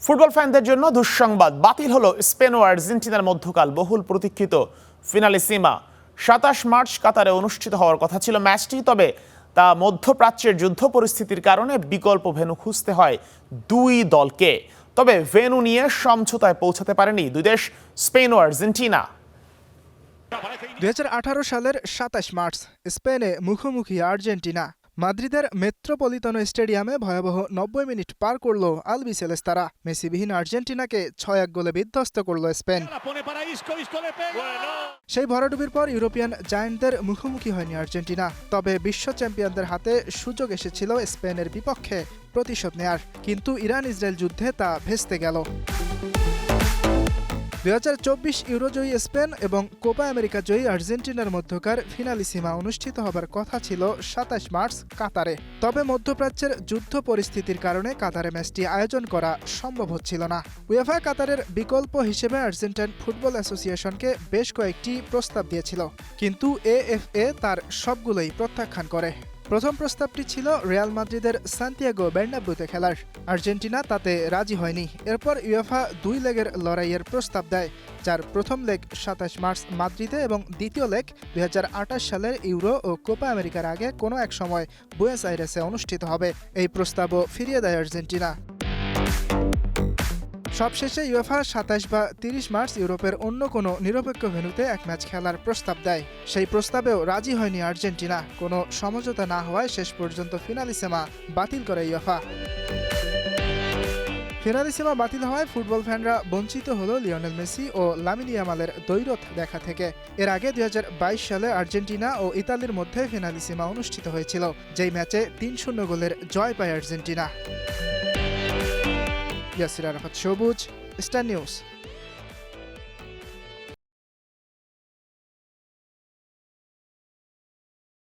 Football ফ্যানদের জন্য দুঃসংবাদ, বাতিল হলো স্পেন ও আর্জেন্টিনার মধ্যকাল বহুল প্রতীক্ষিত ফিনালিসিমা। ২৭ মার্চ কাতারে অনুষ্ঠিত হওয়ার কথা ছিল ম্যাচটি, তবে তা মধ্যপ্রাচ্যের যুদ্ধ পরিস্থিতির কারণে বিকল্প ভেন্যু খুঁজতে হয় দুই দলকে। তবে ভেন্যু নিয়ে সমঝোতায় পৌঁছাতে পারেনি দুই দেশ, স্পেন ও আর্জেন্টিনা। ২০১৮ সালের ২৭ মার্চ স্পেনে মুখোমুখি আর্জেন্টিনা। মাদ্রিদের মেট্রোপলিতানো স্টেডিয়ামে ভয়াবহ ৯০ মিনিট পার করল আলবিসেলেস্তারা। মেসিবিহীন আর্জেন্টিনাকে ৬-১ গোলে বিধ্বস্ত করল স্পেন। সেই ভরাডুবির পর ইউরোপিয়ান জায়ান্টদের মুখোমুখি হয়নি আর্জেন্টিনা। তবে বিশ্ব চ্যাম্পিয়নদের হাতে সুযোগ এসেছিল স্পেনের বিপক্ষে প্রতিশোধ নেয়ার, কিন্তু ইরান ইসরায়েল যুদ্ধে তা ভেস্তে গেল। ২০২৪ ইউরোজয়ী স্পেন এবং কোপা আমেরিকা জয়ী আর্জেন্টিনার মধ্যকার ফিনালিসিমা অনুষ্ঠিত হবার কথা ছিল ২৭ মার্চ কাতারে। তবে মধ্যপ্রাচ্যের যুদ্ধ পরিস্থিতির কারণে কাতারে ম্যাচটি আয়োজন করা সম্ভব হচ্ছিল না। উয়েফা কাতারের বিকল্প হিসেবে আর্জেন্টাইন ফুটবল অ্যাসোসিয়েশনকে বেশ কয়েকটি প্রস্তাব দিয়েছিল, কিন্তু এএফএ তার সবগুলোই প্রত্যাখ্যান করে। প্রথম প্রস্তাবটি ছিল রিয়াল মাদ্রিদের সান্তিয়াগো বের্নাব্যুতে খেলার। আর্জেন্টিনা তাতে রাজি হয়নি। এরপর ইউয়েফা ২ লেগের লড়াইয়ের প্রস্তাব দেয়, যার প্রথম লেগ ২৭ মার্চ মাদ্রিদে এবং দ্বিতীয় লেগ ২০২৮ সালের ইউরো ও কোপা আমেরিকার আগে কোনো এক সময় বুয়েনোস আইরেসে অনুষ্ঠিত হবে। এই প্রস্তাবও ফিরিয়ে দেয় আর্জেন্টিনা। সবশেষে ইউয়েফা ২৭ বা ৩০ মার্চ ইউরোপের অন্য কোনো নিরপেক্ষ ভেন্যুতে এক ম্যাচ খেলার প্রস্তাব দেয়। সেই প্রস্তাবেও রাজি হয়নি আর্জেন্টিনা। কোনো সমঝোতা না হওয়ায় শেষ পর্যন্ত ফিনালিসিমা বাতিল করে ইউয়েফা। ফিনালিসিমা বাতিল হওয়ায় ফুটবল ফ্যানরা বঞ্চিত হলো লিওনেল মেসি ও লামিন ইয়ামালের দ্বৈরথ দেখা থেকে। এর আগে ২০২২ সালে আর্জেন্টিনা ও ইতালির মধ্যে ফিনালিসিমা অনুষ্ঠিত হয়েছিল, যেই ম্যাচে ৩-০ গোলের জয় পায় আর্জেন্টিনা। ইয়াসির আরাফাত সবুজ, স্টার নিউজ।